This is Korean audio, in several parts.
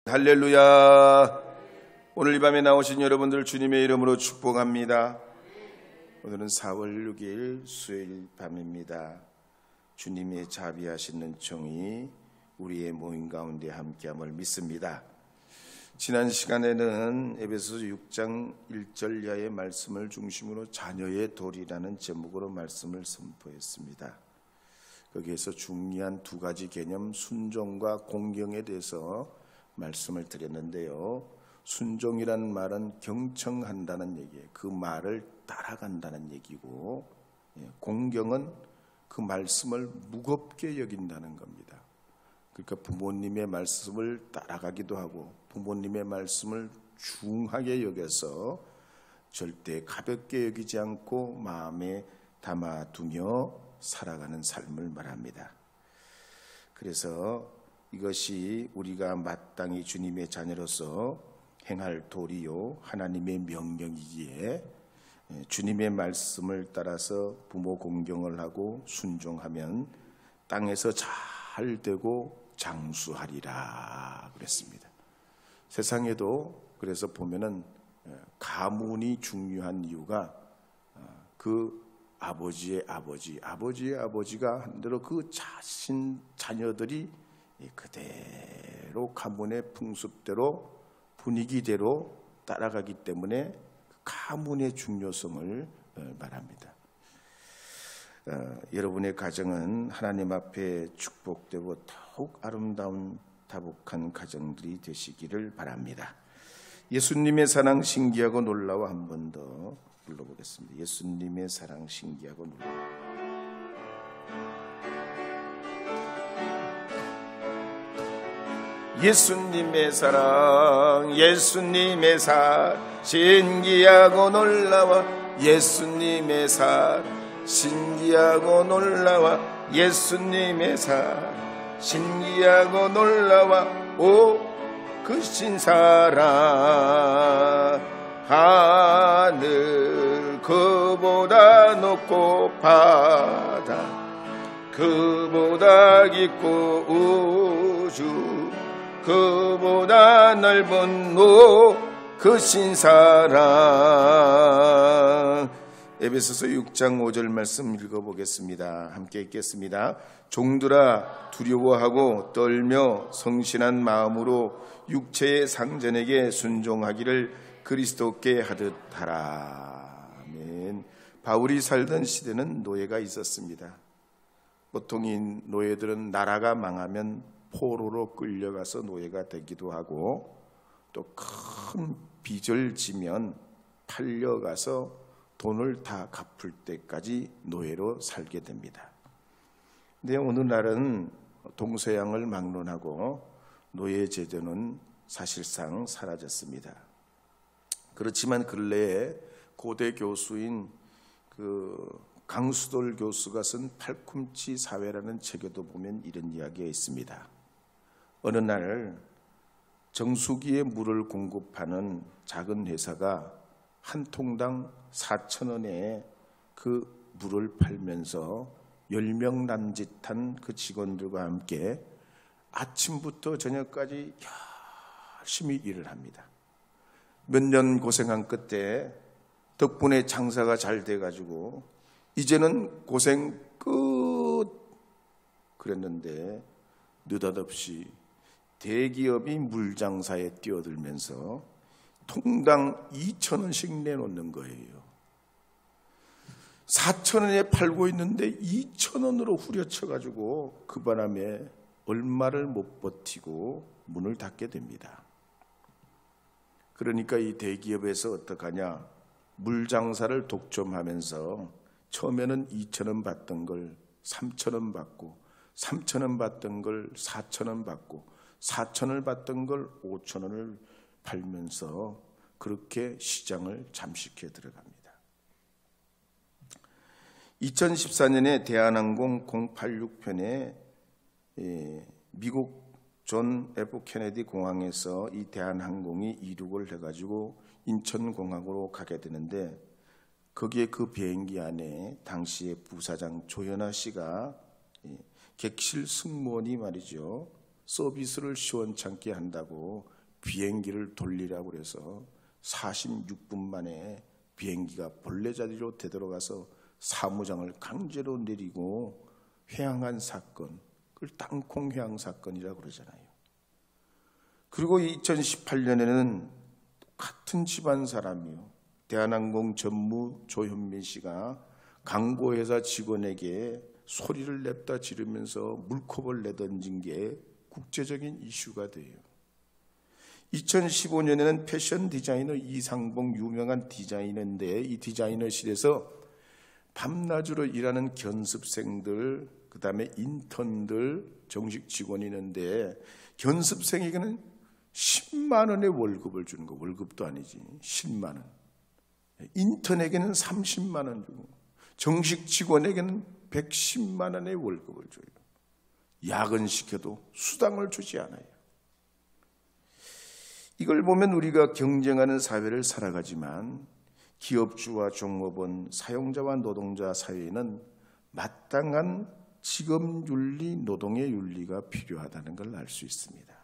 할렐루야. 오늘 이 밤에 나오신 여러분들 주님의 이름으로 축복합니다. 오늘은 4월 6일 수요일 밤입니다. 주님의 자비하신 은총이 우리의 모임 가운데 함께함을 믿습니다. 지난 시간에는 에베소서 6장 1절 이하의 말씀을 중심으로 자녀의 도리라는 제목으로 말씀을 선포했습니다. 거기에서 중요한 두 가지 개념, 순종과 공경에 대해서 말씀을 드렸는데요. 순종이라는 말은 경청한다는 얘기예요. 그 말을 따라간다는 얘기고, 공경은 그 말씀을 무겁게 여긴다는 겁니다. 그러니까 부모님의 말씀을 따라가기도 하고 부모님의 말씀을 중하게 여겨서 절대 가볍게 여기지 않고 마음에 담아두며 살아가는 삶을 말합니다. 그래서 이것이 우리가 마땅히 주님의 자녀로서 행할 도리요 하나님의 명령이기에 주님의 말씀을 따라서 부모 공경을 하고 순종하면 땅에서 잘 되고 장수하리라 그랬습니다. 세상에도 그래서 보면은 가문이 중요한 이유가 그 아버지의 아버지가 한 대로 그 자녀들이 그대로 가문의 풍습대로 분위기대로 따라가기 때문에 가문의 중요성을 말합니다. 여러분의 가정은 하나님 앞에 축복되고 더욱 아름다운 다복한 가정들이 되시기를 바랍니다. 예수님의 사랑 신기하고 놀라워 한 번 더 불러보겠습니다. 예수님의 사랑 신기하고 놀라워. 예수님의 사랑 신기하고 놀라워. 예수님의 사랑 신기하고 놀라워. 예수님의 사랑 신기하고 놀라워. 오 크신 사랑 하늘 그보다 높고 바다 그보다 깊고 우주 그보다 넓은 크신 사랑. 에베소서 6장 5절 말씀 읽어보겠습니다. 함께 읽겠습니다. 종들아 두려워하고 떨며 성실한 마음으로 육체의 상전에게 순종하기를 그리스도께 하듯 하라. 아멘. 바울이 살던 시대는 노예가 있었습니다. 보통 이 노예들은 나라가 망하면 포로로 끌려가서 노예가 되기도 하고 또 큰 빚을 지면 팔려가서 돈을 다 갚을 때까지 노예로 살게 됩니다. 근데 오늘날은 동서양을 막론하고 노예 제도는 사실상 사라졌습니다. 그렇지만 근래에 고대 교수인 강수돌 교수가 쓴 팔꿈치 사회라는 책에도 보면 이런 이야기가 있습니다. 어느 날 정수기에 물을 공급하는 작은 회사가 한 통당 4,000원에 그 물을 팔면서 10명 남짓한 그 직원들과 함께 아침부터 저녁까지 열심히 일을 합니다. 몇 년 고생한 끝에 덕분에 장사가 잘 돼가지고 이제는 고생 끝 그랬는데 느닷없이 대기업이 물장사에 뛰어들면서 통당 2,000원씩 내놓는 거예요. 4,000원에 팔고 있는데 2,000원으로 후려쳐가지고 그 바람에 얼마를 못 버티고 문을 닫게 됩니다. 그러니까 이 대기업에서 어떡하냐, 물장사를 독점하면서 처음에는 2,000원 받던 걸 3,000원 받고 3,000원 받던 걸 4,000원 받고 4,000원을 받던 걸 5,000원을 팔면서 그렇게 시장을 잠식해 들어갑니다. 2014년에 대한항공 086편에 미국 존 F 케네디 공항에서 이 대한항공이 이륙을 해가지고 인천공항으로 가게 되는데 거기에 그 비행기 안에 당시의 부사장 조현아 씨가 객실 승무원이 말이죠, 서비스를 시원찮게 한다고 비행기를 돌리라고 그래서 46분 만에 비행기가 본래자리로 되돌아가서 사무장을 강제로 내리고 회항한 사건, 그걸 땅콩 회항 사건이라고 그러잖아요. 그리고 2018년에는 같은 집안 사람이요, 대한항공 전무 조현민 씨가 광고회사 직원에게 소리를 냅다 지르면서 물컵을 내던진 게 국제적인 이슈가 돼요. 2015년에는 패션 디자이너 이상봉, 유명한 디자이너인데, 이 디자이너실에서 밤낮으로 일하는 견습생들, 그 다음에 인턴들, 정식 직원이 있는데 견습생에게는 10만 원의 월급을 주는 거, 월급도 아니지, 10만 원. 인턴에게는 30만 원 주고 정식 직원에게는 110만 원의 월급을 줘요. 야근시켜도 수당을 주지 않아요. 이걸 보면 우리가 경쟁하는 사회를 살아가지만 기업주와 종업원, 사용자와 노동자 사이에는 마땅한 직업윤리, 노동의 윤리가 필요하다는 걸 알 수 있습니다.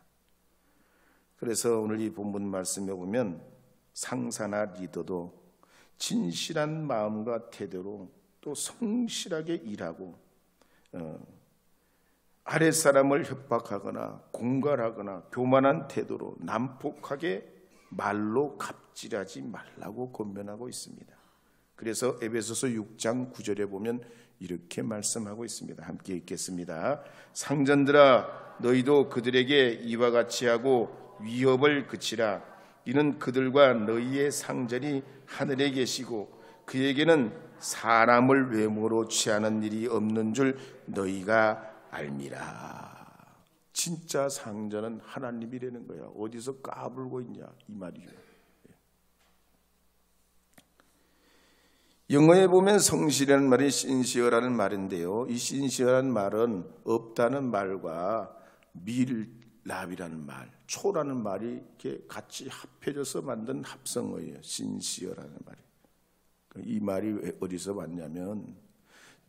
그래서 오늘 이 본문 말씀에 보면 상사나 리더도 진실한 마음과 태도로 또 성실하게 일하고 아랫사람을 협박하거나 공갈하거나 교만한 태도로 난폭하게 말로 갑질하지 말라고 권면하고 있습니다. 그래서 에베소서 6장 9절에 보면 이렇게 말씀하고 있습니다. 함께 읽겠습니다. 상전들아, 너희도 그들에게 이와 같이 하고 위협을 그치라. 이는 그들과 너희의 상전이 하늘에 계시고 그에게는 사람을 외모로 취하는 일이 없는 줄 너희가 알미라. 진짜 상전은 하나님이라는 거야. 어디서 까불고 있냐 이 말이죠. 영어에 보면 성실이라는 말이 신시어라는 말인데요, 이 신시어라는 말은 없다는 말과 밀랍이라는 말, 초라는 말이 이렇게 같이 합해져서 만든 합성어예요. 신시어라는 말이. 이 말이 어디서 왔냐면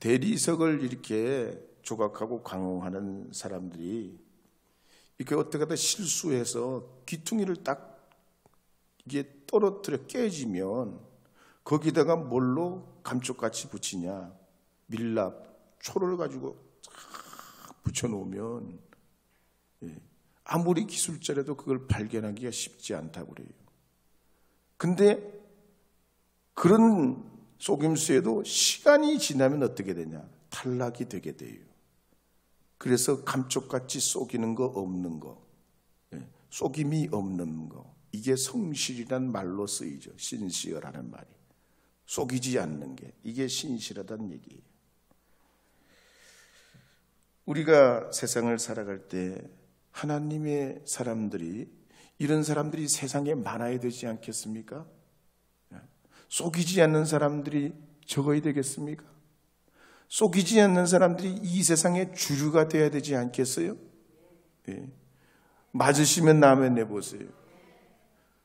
대리석을 이렇게 조각하고 강화하는 사람들이 이렇게 어떻게 하다 실수해서 귀퉁이를 딱 이게 떨어뜨려 깨지면 거기다가 뭘로 감쪽같이 붙이냐, 밀랍, 초를 가지고 붙여놓으면 아무리 기술자라도 그걸 발견하기가 쉽지 않다고 그래요. 근데 그런 속임수에도 시간이 지나면 어떻게 되냐, 탈락이 되게 돼요. 그래서 감쪽같이 속이는 거 없는 거, 속임이 없는 거, 이게 성실이란 말로 쓰이죠. 신시어라는 말이. 속이지 않는 게, 이게 신실하다는 얘기예요. 우리가 세상을 살아갈 때 하나님의 사람들이, 이런 사람들이 세상에 많아야 되지 않겠습니까? 속이지 않는 사람들이 적어야 되겠습니까? 속이지 않는 사람들이 이 세상의 주류가 되어야 되지 않겠어요? 예. 맞으시면 아멘 해보세요.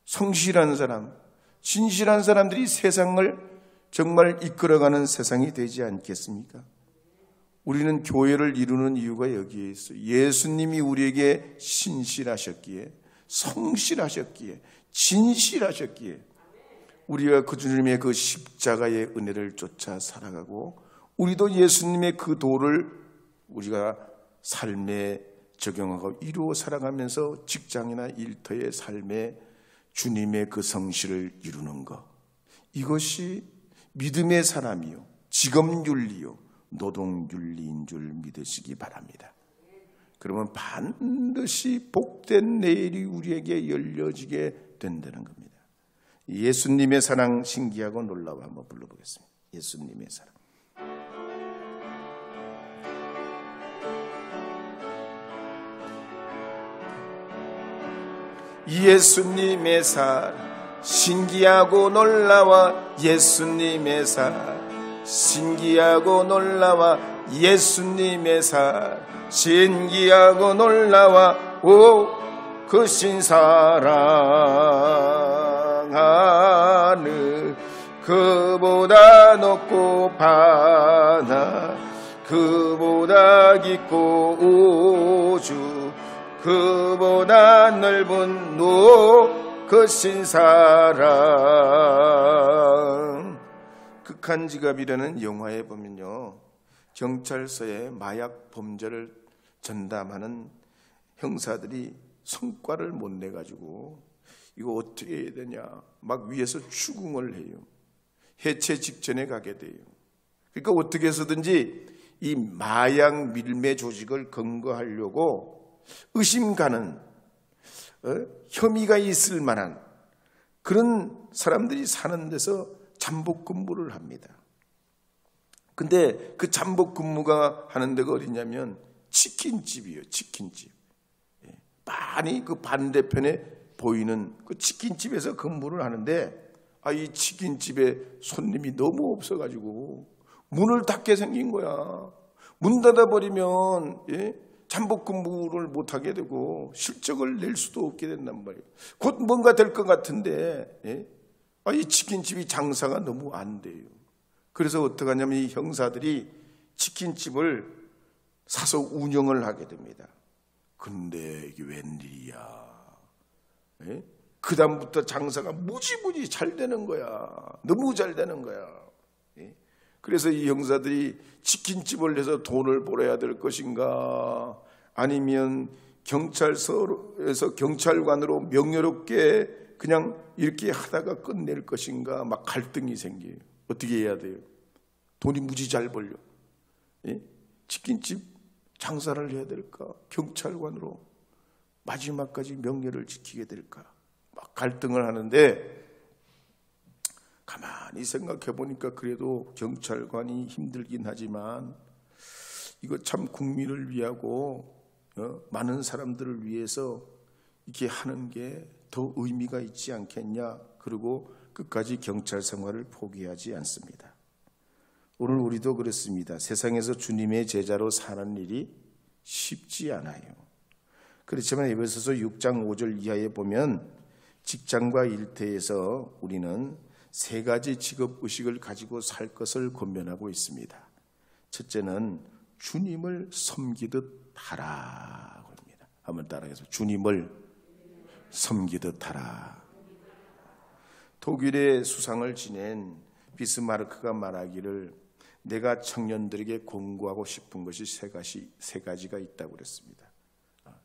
성실한 사람, 진실한 사람들이 세상을 정말 이끌어가는 세상이 되지 않겠습니까? 우리는 교회를 이루는 이유가 여기에 있어요. 예수님이 우리에게 신실하셨기에, 성실하셨기에, 진실하셨기에 우리가 그 주님의 그 십자가의 은혜를 쫓아 살아가고, 우리도 예수님의 그 도를 우리가 삶에 적용하고 이루어 살아가면서 직장이나 일터의 삶에 주님의 그 성실을 이루는 것, 이것이 믿음의 사람이요, 직업윤리요, 노동윤리인 줄 믿으시기 바랍니다. 그러면 반드시 복된 내일이 우리에게 열려지게 된다는 겁니다. 예수님의 사랑 신기하고 놀라워 한번 불러보겠습니다. 예수님의 사랑. 예수님의 사랑 신기하고 놀라워, 예수님의 사랑 신기하고 놀라워, 예수님의 사랑 신기하고 놀라워. 오, 그 신사랑하는 그보다 높고 바나, 그보다 깊고 우주, 그보다 바다 넓은 높으신 사랑. 극한 직업이라는 영화에 보면요, 경찰서에 마약 범죄를 전담하는 형사들이 성과를 못 내가지고 이거 어떻게 해야 되냐 막 위에서 추궁을 해요. 해체 직전에 가게 돼요. 그러니까 어떻게 해서든지 이 마약 밀매 조직을 검거하려고 의심 가는 혐의가 있을 만한 그런 사람들이 사는 데서 잠복 근무를 합니다. 근데 그 잠복 근무가 하는 데가 어디냐면 치킨집이에요. 치킨집. 많이 그 반대편에 보이는 그 치킨집에서 근무를 하는데, 이 치킨집에 손님이 너무 없어가지고 문을 닫게 생긴 거야. 문 닫아버리면 잠복 근무를 못하게 되고 실적을 낼 수도 없게 된단 말이에요. 곧 뭔가 될 것 같은데 이 치킨집이 장사가 너무 안 돼요. 그래서 어떻게 하냐면 이 형사들이 치킨집을 사서 운영을 하게 됩니다. 근데 이게 웬일이야. 그 다음부터 장사가 무지무지 잘 되는 거야. 너무 잘 되는 거야. 그래서 이 형사들이 치킨집을 해서 돈을 벌어야 될 것인가, 아니면 경찰서에서 경찰관으로 명예롭게 그냥 이렇게 하다가 끝낼 것인가, 막 갈등이 생겨요. 어떻게 해야 돼요? 돈이 무지 잘 벌려. 치킨집 장사를 해야 될까? 경찰관으로 마지막까지 명예를 지키게 될까? 막 갈등을 하는데, 가만히 생각해 보니까 그래도 경찰관이 힘들긴 하지만 이거 참 국민을 위하고 많은 사람들을 위해서 이렇게 하는 게 더 의미가 있지 않겠냐. 그리고 끝까지 경찰 생활을 포기하지 않습니다. 오늘 우리도 그렇습니다. 세상에서 주님의 제자로 사는 일이 쉽지 않아요. 그렇지만 에베소서 6장 5절 이하에 보면 직장과 일터에서 우리는 세 가지 직업의식을 가지고 살 것을 권면하고 있습니다. 첫째는 주님을 섬기듯 하라. 한번 따라해서 주님을 섬기듯 하라. 독일의 수상을 지낸 비스마르크가 말하기를 내가 청년들에게 공부하고 싶은 것이 세 가지가 있다고 그랬습니다.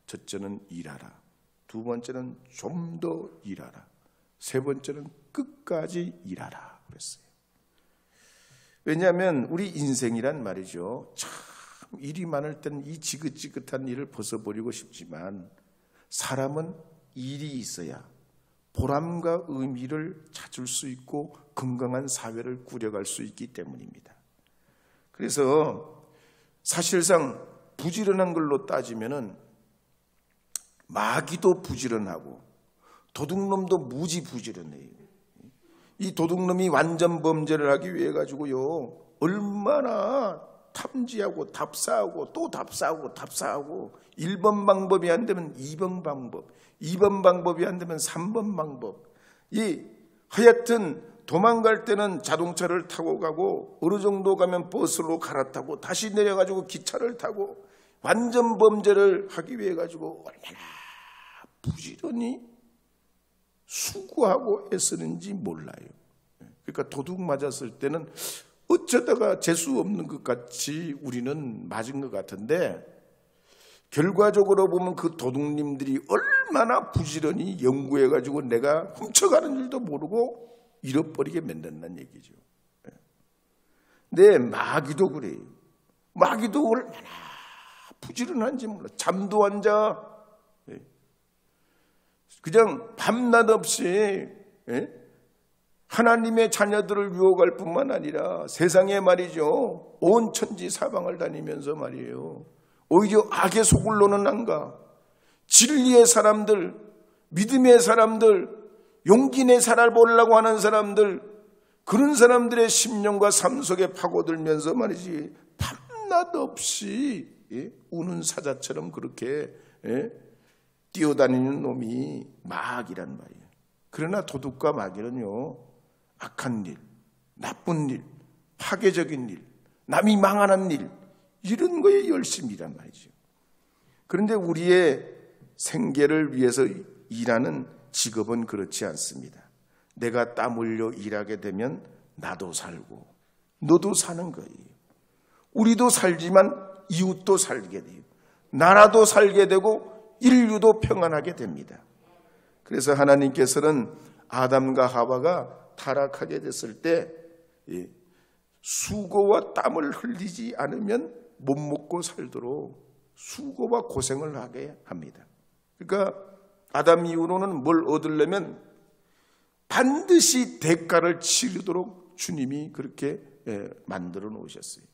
첫째는 일하라. 두 번째는 좀 더 일하라. 세 번째는 끝까지 일하라 그랬어요. 왜냐하면 우리 인생이란 말이죠, 참 일이 많을 때는 이 지긋지긋한 일을 벗어버리고 싶지만 사람은 일이 있어야 보람과 의미를 찾을 수 있고 건강한 사회를 꾸려갈 수 있기 때문입니다. 그래서 사실상 부지런한 걸로 따지면은 마귀도 부지런하고 도둑놈도 무지 부지런해요. 이 도둑놈이 완전 범죄를 하기 위해 가지고요, 얼마나 탐지하고 답사하고 또 답사하고 답사하고 1번 방법이 안 되면 2번 방법, 2번 방법이 안 되면 3번 방법. 하여튼 도망갈 때는 자동차를 타고 가고 어느 정도 가면 버스로 갈아타고 다시 내려가지고 기차를 타고 완전 범죄를 하기 위해 가지고 얼마나 부지런히 수고하고 애쓰는지 몰라요. 그러니까 도둑 맞았을 때는 어쩌다가 재수 없는 것 같이 우리는 맞은 것 같은데, 결과적으로 보면 그 도둑님들이 얼마나 부지런히 연구해가지고 내가 훔쳐가는 줄도 모르고 잃어버리게 만든다는 얘기죠. 근데 마귀도 그래요. 마귀도 얼마나 부지런한지 몰라. 잠도 안 자. 그냥 밤낮 없이 하나님의 자녀들을 유혹할 뿐만 아니라 세상에 말이죠, 온 천지 사방을 다니면서 말이에요, 오히려 악의 소굴로는 안 가. 진리의 사람들, 믿음의 사람들, 용기 내 살아보려고 하는 사람들, 그런 사람들의 심령과 삶 속에 파고들면서 말이지, 밤낮 없이 우는 사자처럼 그렇게 뛰어다니는 놈이 마귀란 말이에요. 그러나 도둑과 마귀는요, 악한 일, 나쁜 일, 파괴적인 일, 남이 망하는 일, 이런 거에 열심이란 말이죠. 그런데 우리의 생계를 위해서 일하는 직업은 그렇지 않습니다. 내가 땀 흘려 일하게 되면 나도 살고 너도 사는 거예요. 우리도 살지만 이웃도 살게 돼요. 나라도 살게 되고 인류도 평안하게 됩니다. 그래서 하나님께서는 아담과 하와가 타락하게 됐을 때 수고와 땀을 흘리지 않으면 못 먹고 살도록 수고와 고생을 하게 합니다. 그러니까 아담 이후로는 뭘 얻으려면 반드시 대가를 치르도록 주님이 그렇게 만들어 놓으셨어요.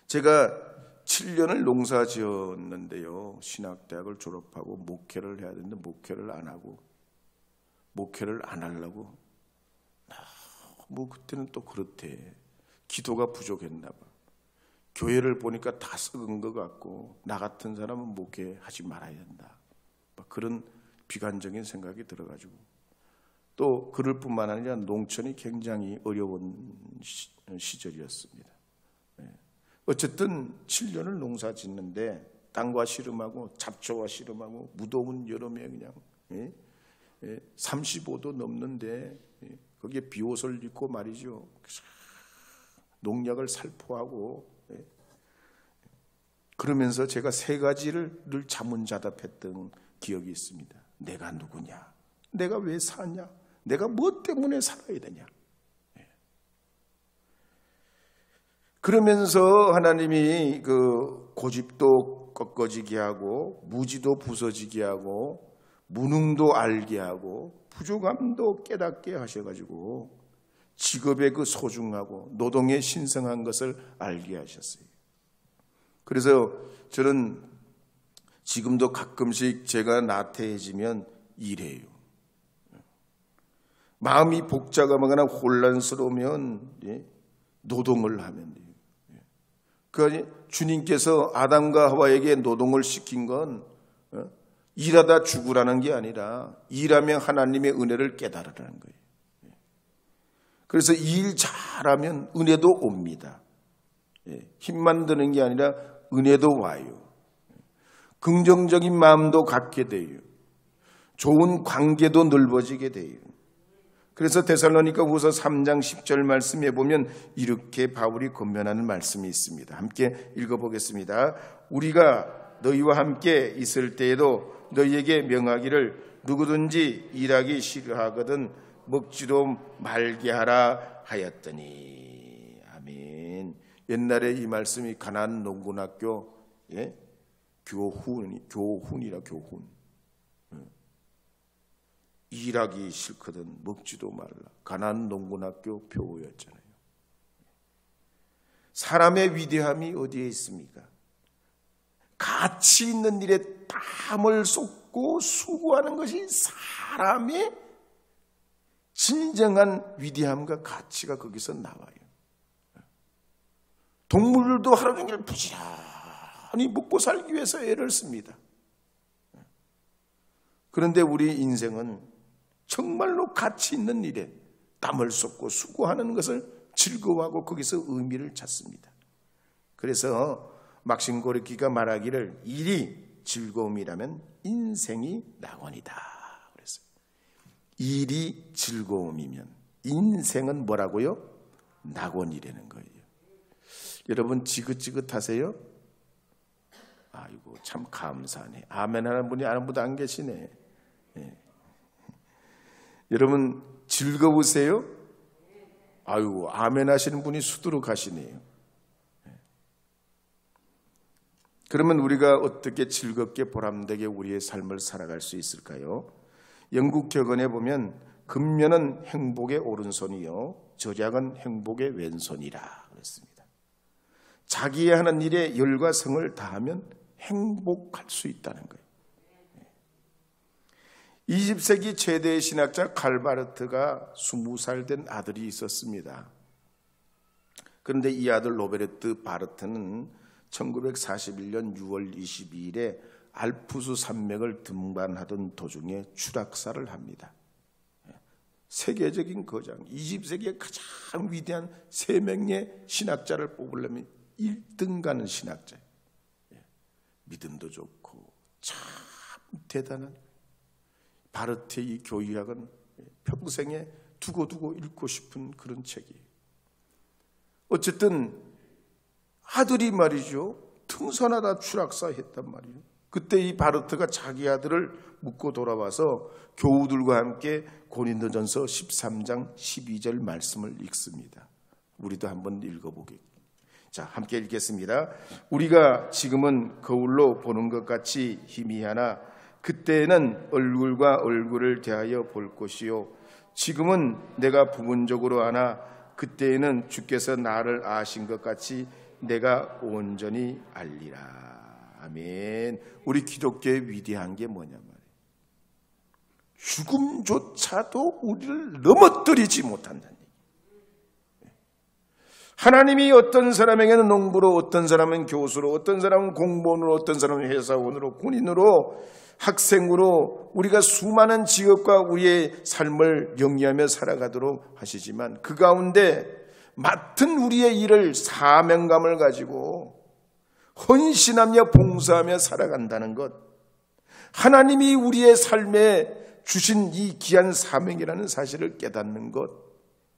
제가 7년을 농사 지었는데요. 신학대학을 졸업하고 목회를 해야 되는데 목회를 안 하려고 뭐 그때는 또 그렇대. 기도가 부족했나 봐. 교회를 보니까 다 썩은 것 같고 나 같은 사람은 목회하지 말아야 된다. 그런 비관적인 생각이 들어가지고 또 그럴 뿐만 아니라 농촌이 굉장히 어려운 시절이었습니다. 어쨌든 7년을 농사 짓는데 땅과 씨름하고 잡초와 씨름하고 무더운 여름에 그냥 35도 넘는데 거기에 비옷을 입고 말이죠. 농약을 살포하고 그러면서 제가 세 가지를 늘 자문자답했던 기억이 있습니다. 내가 누구냐? 내가 왜 사냐? 내가 뭐 때문에 살아야 되냐? 그러면서 하나님이 그 고집도 꺾어지게 하고 무지도 부서지게 하고 무능도 알게 하고 부족함도 깨닫게 하셔가지고 직업의 그 소중하고 노동의 신성한 것을 알게 하셨어요. 그래서 저는 지금도 가끔씩 제가 나태해지면 일해요. 마음이 복잡하거나 혼란스러우면 노동을 하면 돼요. 그러니까 주님께서 아담과 하와에게 노동을 시킨 건 일하다 죽으라는 게 아니라 일하며 하나님의 은혜를 깨달으라는 거예요. 그래서 일 잘하면 은혜도 옵니다. 힘만 드는 게 아니라 은혜도 와요. 긍정적인 마음도 갖게 돼요. 좋은 관계도 넓어지게 돼요. 그래서 데살로니가 후서 3장 10절 말씀에 보면 이렇게 바울이 권면하는 말씀이 있습니다. 함께 읽어보겠습니다. 우리가 너희와 함께 있을 때에도 너희에게 명하기를 누구든지 일하기 싫어하거든 먹지도 말게 하라 하였더니. 아멘. 옛날에 이 말씀이 가나안 농군학교 교훈이라 교훈. 일하기 싫거든 먹지도 말라. 가나안 농군학교 표어였잖아요. 사람의 위대함이 어디에 있습니까? 가치 있는 일에 땀을 쏟고 수고하는 것이 사람의 진정한 위대함과 가치가 거기서 나와요. 동물들도 하루 종일 부지런히 먹고 살기 위해서 애를 씁니다. 그런데 우리 인생은 정말로 가치 있는 일에 땀을 쏟고 수고하는 것을 즐거워하고 거기서 의미를 찾습니다. 그래서 막신 고르키가 말하기를 일이 즐거움이라면 인생이 낙원이다. 그랬어요. 일이 즐거움이면 인생은 뭐라고요? 낙원이라는 거예요. 여러분 지긋지긋하세요? 아이고 참 감사하네. 아멘 하는 분이 아무도 안 계시네. 여러분 즐거우세요? 아이고 아멘 하시는 분이 수두룩하시네요. 그러면 우리가 어떻게 즐겁게 보람되게 우리의 삶을 살아갈 수 있을까요? 영국 격언에 보면 근면은 행복의 오른손이요 절약은 행복의 왼손이라 그랬습니다. 자기의 하는 일에 열과 성을 다하면 행복할 수 있다는 거예요. 20세기 최대의 신학자 칼바르트가 20살 된 아들이 있었습니다. 그런데 이 아들 로베르트 바르트는 1941년 6월 22일에 알프스 산맥을 등반하던 도중에 추락사를 합니다. 세계적인 거장, 20세기의 가장 위대한 3명의 신학자를 뽑으려면 1등 가는 신학자예요. 믿음도 좋고 참 대단한 바르트의 이 교리학은 평생에 두고두고 읽고 싶은 그런 책이에요. 어쨌든 아들이 말이죠, 등산하다 추락사했단 말이에요. 그때 이 바르트가 자기 아들을 묻고 돌아와서 교우들과 함께 고린도전서 13장 12절 말씀을 읽습니다. 우리도 한번 읽어보겠습니다. 자, 함께 읽겠습니다. 우리가 지금은 거울로 보는 것 같이 희미하나 그때에는 얼굴과 얼굴을 대하여 볼 것이요 지금은 내가 부분적으로 아나 그때에는 주께서 나를 아신 것 같이 내가 온전히 알리라. 아멘. 우리 기독교의 위대한 게 뭐냐 말이에요. 죽음조차도 우리를 넘어뜨리지 못한다는 얘기예요. 하나님이 어떤 사람에게는 농부로, 어떤 사람은 교수로, 어떤 사람은 공무원으로, 어떤 사람은 회사원으로, 군인으로, 학생으로 우리가 수많은 직업과 우리의 삶을 영위하며 살아가도록 하시지만 그 가운데 맡은 우리의 일을 사명감을 가지고 헌신하며 봉사하며 살아간다는 것, 하나님이 우리의 삶에 주신 이 귀한 사명이라는 사실을 깨닫는 것,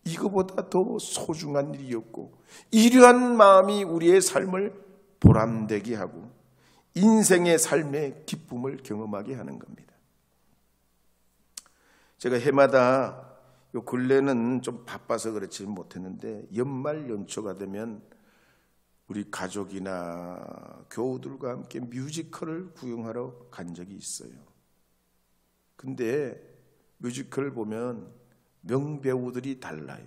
이거보다 더 소중한 일이 없고 이러한 마음이 우리의 삶을 보람되게 하고 인생의 삶의 기쁨을 경험하게 하는 겁니다. 제가 해마다 요 근래는 좀 바빠서 그렇지 못했는데 연말 연초가 되면 우리 가족이나 교우들과 함께 뮤지컬을 구경하러 간 적이 있어요. 근데 뮤지컬을 보면 명배우들이 달라요.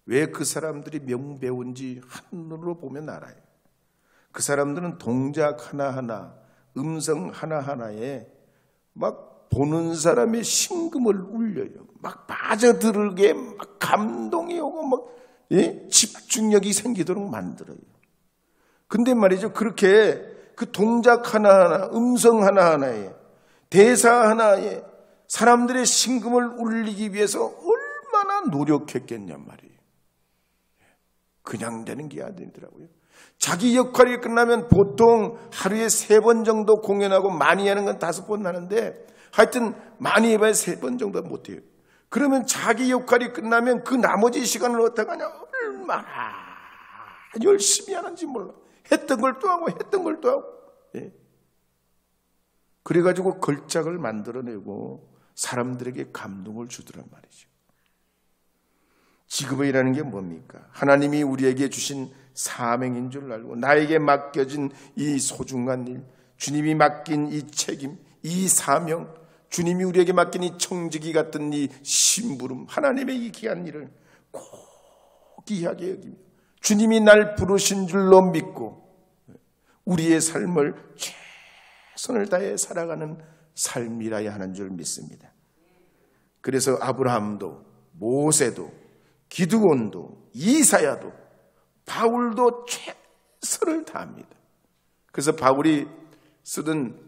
왜 그 사람들이 명배우인지 한눈으로 보면 알아요. 그 사람들은 동작 하나하나, 음성 하나하나에 막 보는 사람의 심금을 울려요. 막 빠져들게 막 감동이 오고 막 집중력이 생기도록 만들어요. 근데 말이죠, 그렇게 그 동작 하나하나, 음성 하나하나에, 대사 하나에 사람들의 심금을 울리기 위해서 얼마나 노력했겠냔 말이에요. 그냥 되는 게 아니더라고요. 자기 역할이 끝나면 보통 하루에 3번 정도 공연하고 많이 하는 건 5번 하는데 하여튼 많이 해봐야 3번 정도 못해요. 그러면 자기 역할이 끝나면 그 나머지 시간을 어떻게 하냐, 얼마나 열심히 하는지 몰라. 했던 걸 또 하고 했던 걸 또 하고. 그래가지고 걸작을 만들어내고 사람들에게 감동을 주더란 말이죠. 직업이라는 게 뭡니까? 하나님이 우리에게 주신 사명인 줄 알고 나에게 맡겨진 이 소중한 일, 주님이 맡긴 이 책임, 이 사명, 주님이 우리에게 맡긴 이 청지기 같은 이 심부름, 하나님의 이 귀한 일을 꼭 귀하게 여기며 주님이 날 부르신 줄로 믿고 우리의 삶을 최선을 다해 살아가는 삶이라야 하는 줄 믿습니다. 그래서 아브라함도 모세도 기드온도 이사야도 바울도 최선을 다합니다. 그래서 바울이 쓰던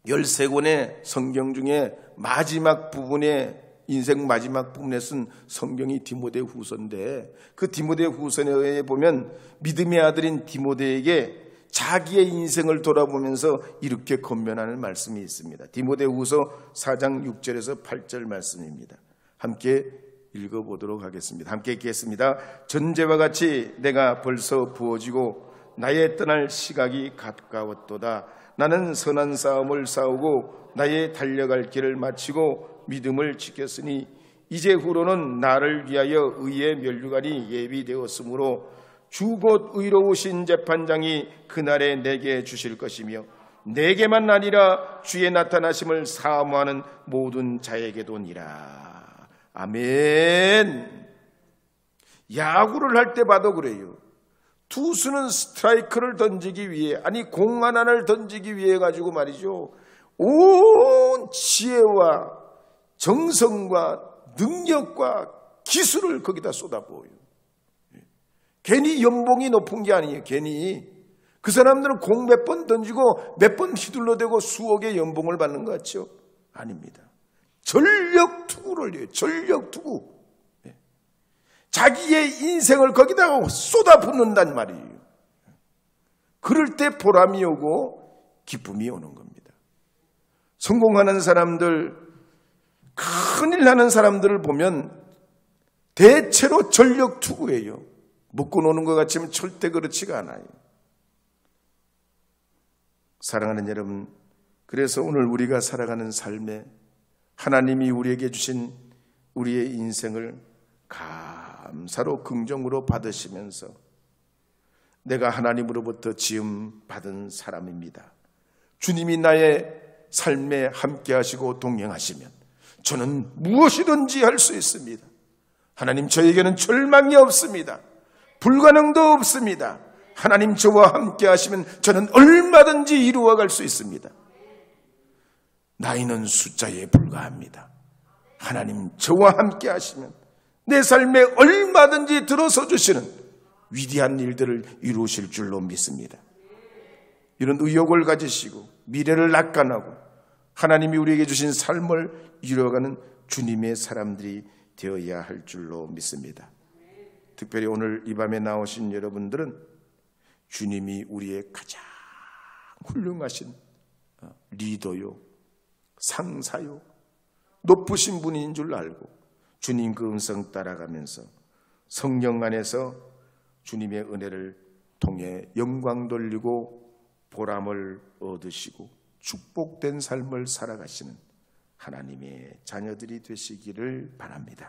13권의 성경 중에 마지막 부분에, 인생 마지막 부분에 쓴 성경이 디모데후서인데 그 디모데후서에 보면 믿음의 아들인 디모데에게 자기의 인생을 돌아보면서 이렇게 권면하는 말씀이 있습니다. 디모데후서 4장 6절에서 8절 말씀입니다. 함께 읽어보도록 하겠습니다. 함께 읽겠습니다. 전제와 같이 내가 벌써 부어지고 나의 떠날 시각이 가까웠도다. 나는 선한 싸움을 싸우고 나의 달려갈 길을 마치고 믿음을 지켰으니 이제 후로는 나를 위하여 의의 면류관이 예비되었으므로 주 곧 의로우신 재판장이 그날에 내게 주실 것이며 내게만 아니라 주의 나타나심을 사모하는 모든 자에게도니라. 아멘. 야구를 할 때 봐도 그래요. 투수는 스트라이크를 던지기 위해, 아니 공 하나를 던지기 위해 가지고 말이죠, 온 지혜와 정성과 능력과 기술을 거기다 쏟아부어요. 괜히 연봉이 높은 게 아니에요. 괜히 그 사람들은 공 몇 번 던지고 몇 번 휘둘러대고 수억의 연봉을 받는 것 같죠? 아닙니다. 전력 투구를 해요. 전력 투구. 자기의 인생을 거기다가 쏟아붓는단 말이에요. 그럴 때 보람이 오고 기쁨이 오는 겁니다. 성공하는 사람들, 큰일 나는 사람들을 보면 대체로 전력 투구예요. 먹고 노는 것 같지만 절대 그렇지가 않아요. 사랑하는 여러분, 그래서 오늘 우리가 살아가는 삶에 하나님이 우리에게 주신 우리의 인생을 감사로 긍정으로 받으시면서 내가 하나님으로부터 지음 받은 사람입니다. 주님이 나의 삶에 함께 하시고 동행하시면 저는 무엇이든지 할 수 있습니다. 하나님, 저에게는 절망이 없습니다. 불가능도 없습니다. 하나님, 저와 함께 하시면 저는 얼마든지 이루어갈 수 있습니다. 나이는 숫자에 불과합니다. 하나님, 저와 함께 하시면 내 삶에 얼마든지 들어서 주시는 위대한 일들을 이루실 줄로 믿습니다. 이런 의욕을 가지시고 미래를 낙관하고 하나님이 우리에게 주신 삶을 이루어가는 주님의 사람들이 되어야 할 줄로 믿습니다. 특별히 오늘 이 밤에 나오신 여러분들은 주님이 우리의 가장 훌륭하신 리더요, 상사요, 높으신 분인 줄 알고 주님 그 음성 따라가면서 성령 안에서 주님의 은혜를 통해 영광 돌리고 보람을 얻으시고 축복된 삶을 살아가시는 하나님의 자녀들이 되시기를 바랍니다.